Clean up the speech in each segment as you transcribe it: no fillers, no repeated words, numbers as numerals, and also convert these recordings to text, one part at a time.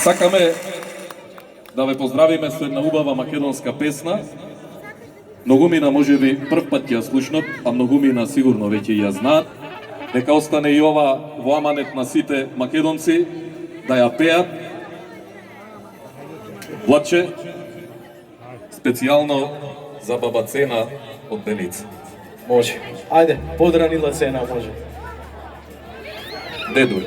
Сакаме да ве поздравиме со една убава македонска песна. Многумина можеби прв пат ќе ја слушнат, а многумина сигурно веќе ја знаат. Нека остане и ова во аманет на сите македонци да ја пеат. Владче, специјално за баба Цена од Деница. Може. Ајде, подранила Цена може. Дедуј.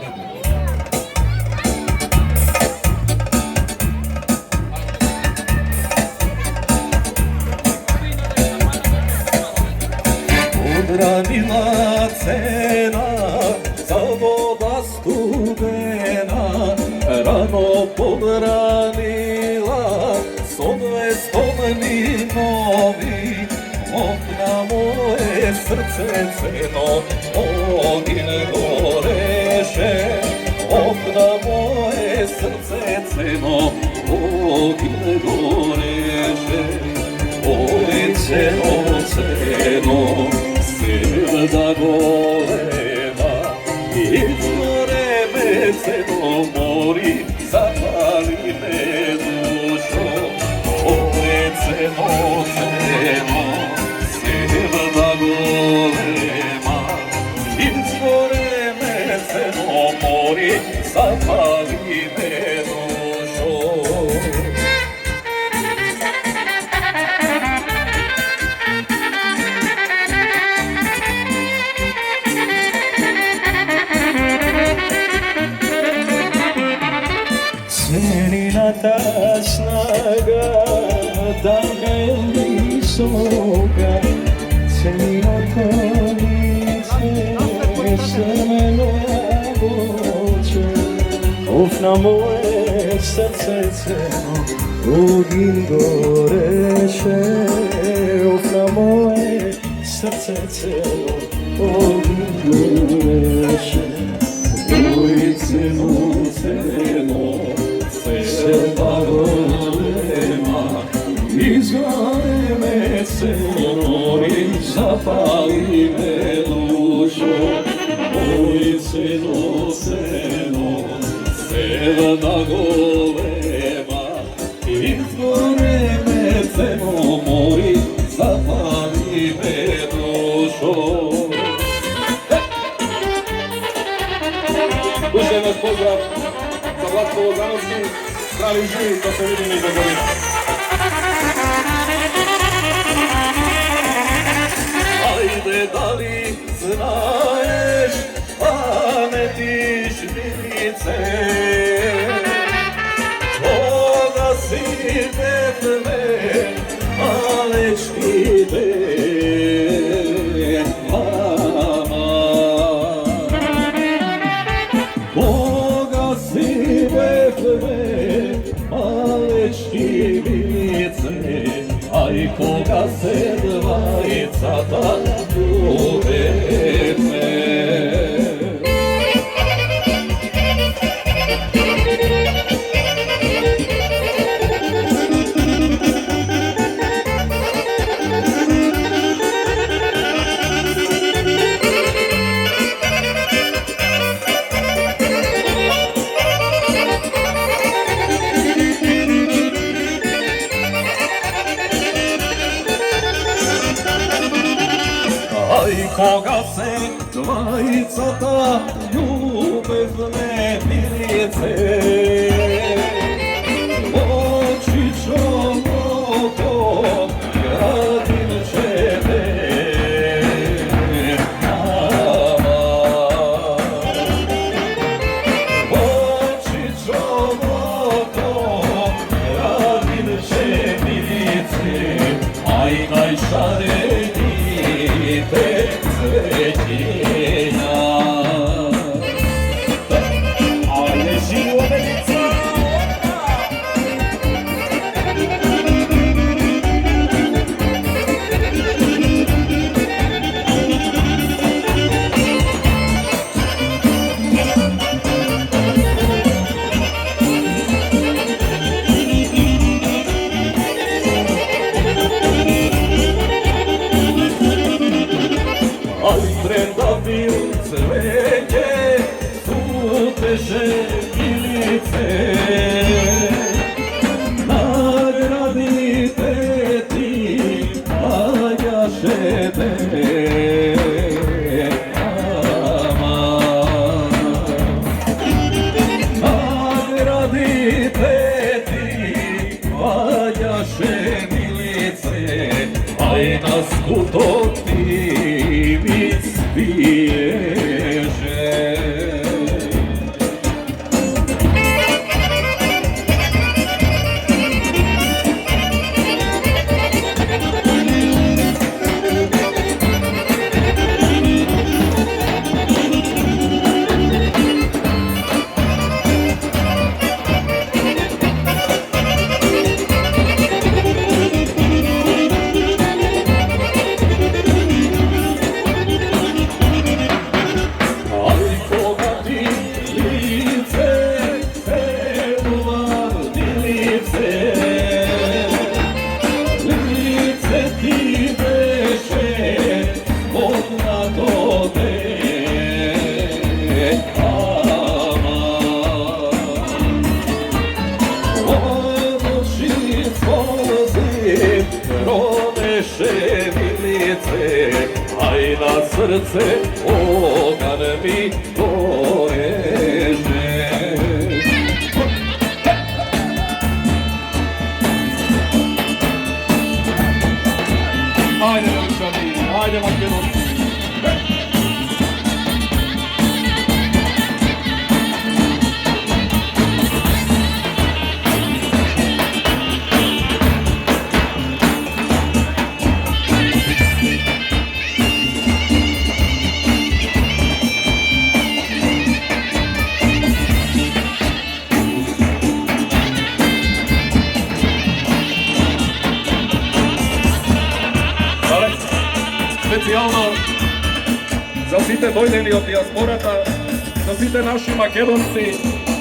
Подранила Цена за вода студена, рано подранила со 200 нови, окна мое срце цено, огин гореше, окна мое срце цено, огин гореше, ой цено, цено, sevda golema, izgore me ceno mori, zapali me dušo, oj ceno, ceno, sevda golema, izgore me ceno mori, zapali me dušo. Cenina snaga da je visoka, cenino konice strmeno jagoče, of na moje srce ceno, ogin goreše, of na moje srce ceno, ogin goreše, oj ceno, ceno, sevda golema, izgore me ceno, zapali me dušo, oj ceno, ceno, sevda golema, izgore me ceno, mori, zapali me dušo. Još jedan pozdrav za Vlatko Lozanovski, zdravi živi, da se vidimo i do godina. Ajde, da li znaješ, pametiš milice, koga si bedve, malečki den, mama. Koga si bedve, malečki milice, aj koga se dvajcata ljubete. Koga se dvajcata ljubezne milice, oči čovoko gradim čebe, mama. Oči čovoko gradim čebenice, aj najšarenite cvećenja. Ale živo Benica! и на срце оган ми гореже. Ајде, момчади, ајде, македонци. Специјално за сите дојдени од диаспората, за сите наши македонци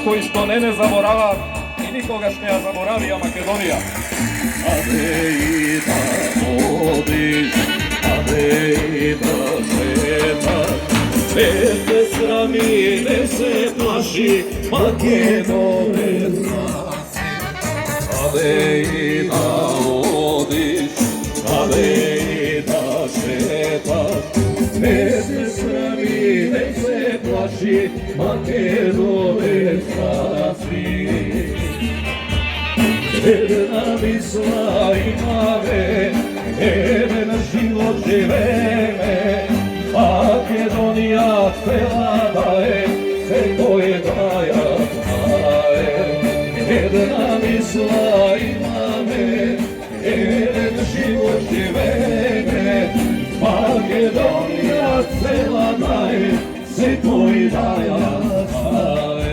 кои што не забораваат и никогаш не ја заборавија Македонија. Аде и да одиш, аде и да шеташ, не се срами, не се плаши, Македонец си. Аде и да одиш, аде и да шеташ, не се срами, не се плаши, Македонец си. Една мисла имаме, еден живот живееме, Македонија целата е, секој да ја знае. Една мисла имаме, еден живот живееме, Македонија целата е, секој да ја знае.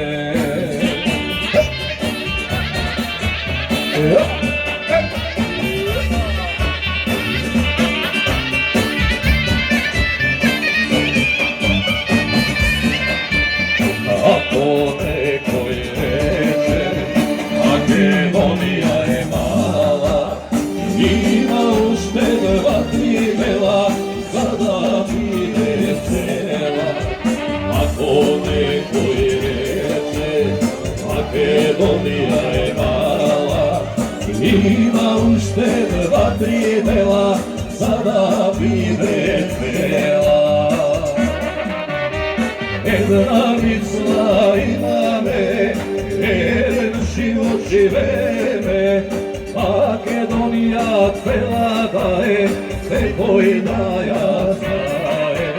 Ако некој рече Македонија е мала, има уште 2-3 дела за да биде цела. Ако некој рече Македонија е мала, има уште 2-3 дела за да биде цела. Една мисла имаме, еден живот живееме, Македонија целата е, секој да ја знае.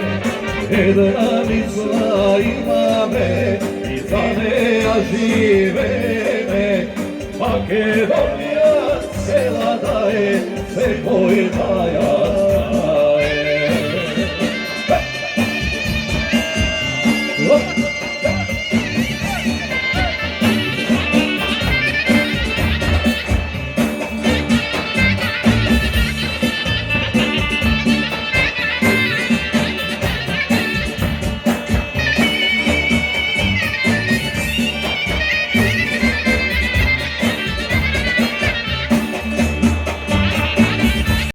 Една мисла имаме, и за неја живееме, Македонија целата е, секој да ја знае.